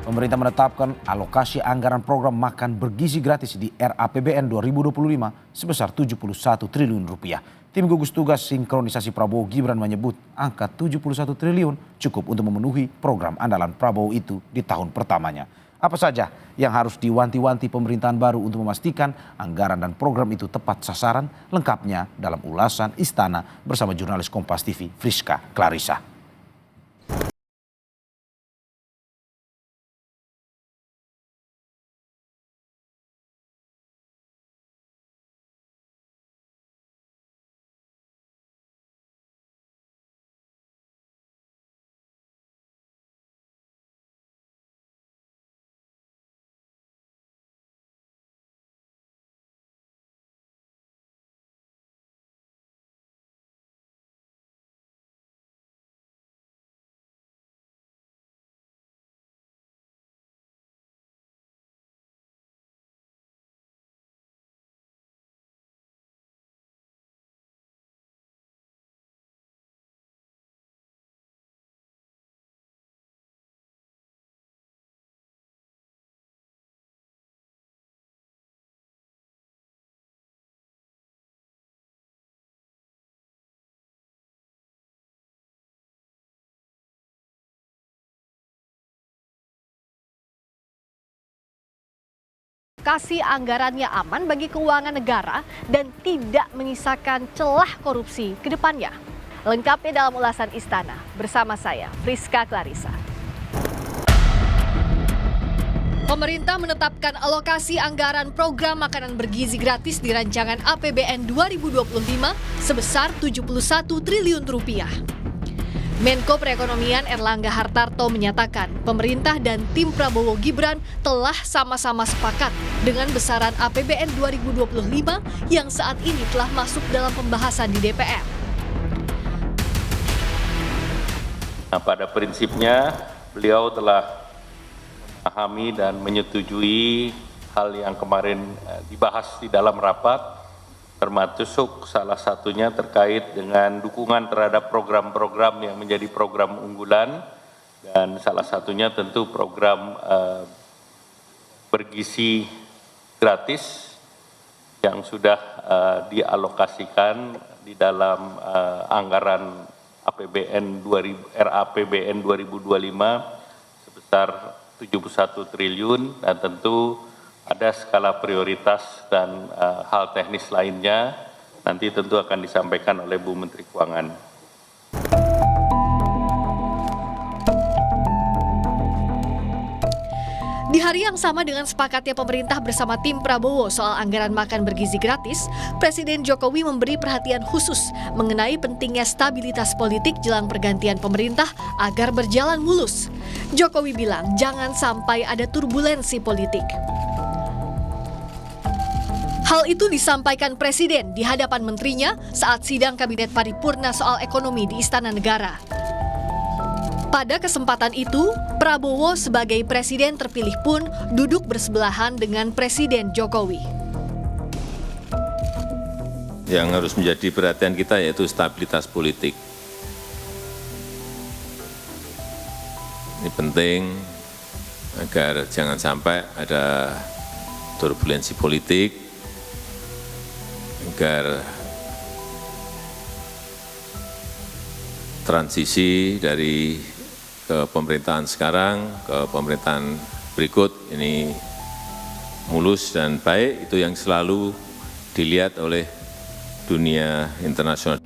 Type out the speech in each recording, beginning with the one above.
Pemerintah menetapkan alokasi anggaran program makan bergizi gratis di RAPBN 2025 sebesar 71 triliun rupiah. Tim gugus tugas sinkronisasi Prabowo Gibran menyebut angka 71 triliun cukup untuk memenuhi program andalan Prabowo itu di tahun pertamanya. Apa saja yang harus diwanti-wanti pemerintahan baru untuk memastikan anggaran dan program itu tepat sasaran? Lengkapnya dalam ulasan Istana bersama jurnalis Kompas TV Friska Clarissa. Alokasi anggarannya aman bagi keuangan negara dan tidak menyisakan celah korupsi ke depannya. Lengkapnya dalam ulasan Istana bersama saya, Friska Clarissa. Pemerintah menetapkan alokasi anggaran program makanan bergizi gratis di rancangan APBN 2025 sebesar 71 triliun rupiah. Menko Perekonomian Erlangga Hartarto menyatakan pemerintah dan tim Prabowo Gibran telah sama-sama sepakat dengan besaran APBN 2025 yang saat ini telah masuk dalam pembahasan di DPR. Nah, pada prinsipnya beliau telah memahami dan menyetujui hal yang kemarin dibahas di dalam rapat, termasuk salah satunya terkait dengan dukungan terhadap program-program yang menjadi program unggulan, dan salah satunya tentu program bergizi gratis yang sudah dialokasikan di dalam anggaran RAPBN 2025 sebesar 71 triliun, dan tentu ada skala prioritas dan hal teknis lainnya nanti tentu akan disampaikan oleh Bu Menteri Keuangan. Di hari yang sama dengan sepakatnya pemerintah bersama tim Prabowo soal anggaran makan bergizi gratis, Presiden Jokowi memberi perhatian khusus mengenai pentingnya stabilitas politik jelang pergantian pemerintah agar berjalan mulus. Jokowi bilang jangan sampai ada turbulensi politik. Hal itu disampaikan Presiden di hadapan menterinya saat sidang Kabinet Paripurna soal ekonomi di Istana Negara. Pada kesempatan itu, Prabowo sebagai Presiden terpilih pun duduk bersebelahan dengan Presiden Jokowi. Yang harus menjadi perhatian kita yaitu stabilitas politik. Ini penting agar jangan sampai ada turbulensi politik, agar transisi dari kepemerintahan sekarang ke pemerintahan berikut ini mulus dan baik, itu yang selalu dilihat oleh dunia internasional.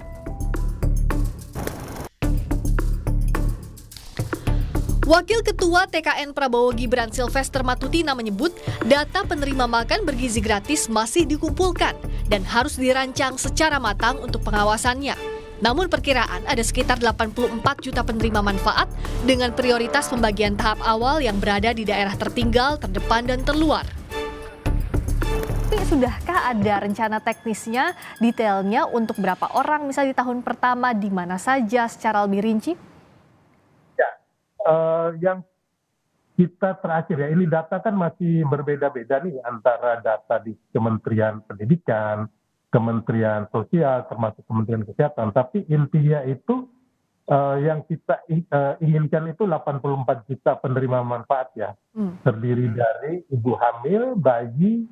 Wakil Ketua TKN Prabowo Gibran Silvester Matutina menyebut data penerima makan bergizi gratis masih dikumpulkan dan harus dirancang secara matang untuk pengawasannya. Namun perkiraan ada sekitar 84 juta penerima manfaat dengan prioritas pembagian tahap awal yang berada di daerah tertinggal, terdepan, dan terluar. Tapi sudahkah ada rencana teknisnya, detailnya untuk berapa orang misalnya di tahun pertama, di mana saja secara lebih rinci? Yang kita terakhir ya, ini data kan masih berbeda-beda nih antara data di Kementerian Pendidikan, Kementerian Sosial, termasuk Kementerian Kesehatan. Tapi intinya itu yang kita inginkan itu 84 juta penerima manfaat ya. Terdiri dari ibu hamil, bayi,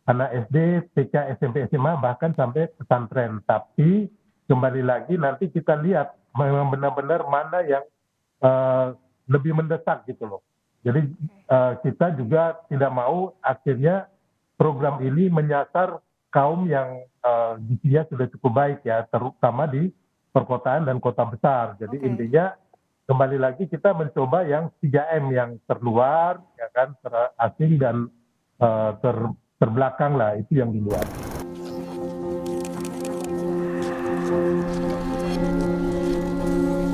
anak SD, TK, SMP, SMA, bahkan sampai pesantren. Tapi kembali lagi nanti kita lihat memang benar-benar mana yang lebih mendesak gitu loh. Jadi kita juga tidak mau akhirnya program ini menyasar kaum yang gizinya sudah cukup baik ya, terutama di perkotaan dan kota besar. Jadi intinya kembali lagi kita mencoba yang 3M yang terluar, ya kan, terasing dan terbelakang lah, itu yang di luar.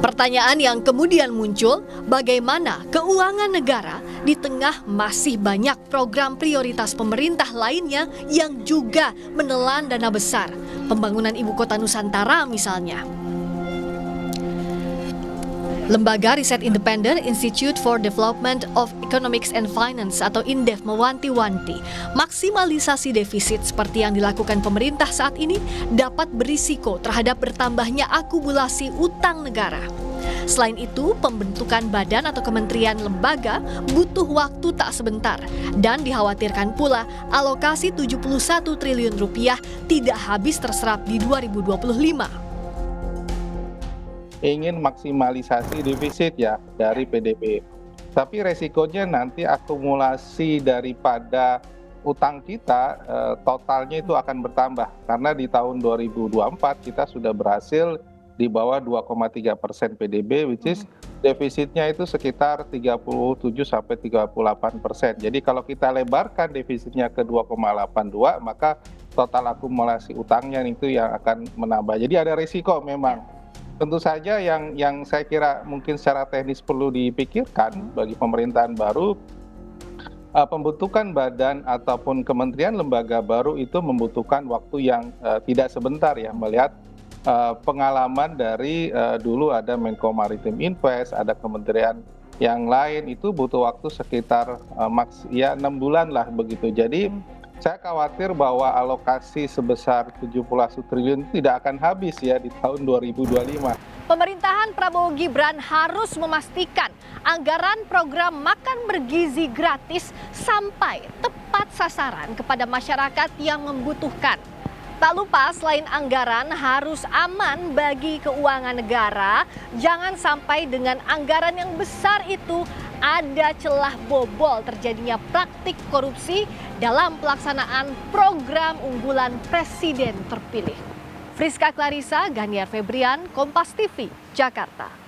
Pertanyaan yang kemudian muncul, bagaimana keuangan negara di tengah masih banyak program prioritas pemerintah lainnya yang juga menelan dana besar. Pembangunan Ibu Kota Nusantara misalnya. Lembaga Riset Independen Institute for Development of Economics and Finance atau INDEF mewanti-wanti, maksimalisasi defisit seperti yang dilakukan pemerintah saat ini dapat berisiko terhadap bertambahnya akumulasi utang negara. Selain itu, pembentukan badan atau kementerian lembaga butuh waktu tak sebentar dan dikhawatirkan pula alokasi 71 triliun rupiah tidak habis terserap di 2025. Ingin maksimalisasi defisit ya dari PDB. Tapi resikonya nanti akumulasi daripada utang kita totalnya itu akan bertambah. Karena di tahun 2024 kita sudah berhasil di bawah 2,3% PDB, which is defisitnya itu sekitar 37-38%. Jadi kalau kita lebarkan defisitnya ke 2,82, maka total akumulasi utangnya itu yang akan menambah. Jadi ada risiko memang. Tentu saja yang saya kira mungkin secara teknis perlu dipikirkan bagi pemerintahan baru, pembentukan badan ataupun kementerian lembaga baru itu membutuhkan waktu yang tidak sebentar ya, melihat pengalaman dari dulu ada Menko Maritim Invest, ada kementerian yang lain, itu butuh waktu sekitar 6 bulan lah begitu. Jadi saya khawatir bahwa alokasi sebesar 71 triliun tidak akan habis ya di tahun 2025. Pemerintahan Prabowo Gibran harus memastikan anggaran program makan bergizi gratis sampai tepat sasaran kepada masyarakat yang membutuhkan. Tak lupa selain anggaran harus aman bagi keuangan negara, jangan sampai dengan anggaran yang besar itu ada celah bobol terjadinya praktik korupsi dalam pelaksanaan program unggulan Presiden terpilih. Friska Clarissa, Ganiar Febrian, Kompas TV, Jakarta.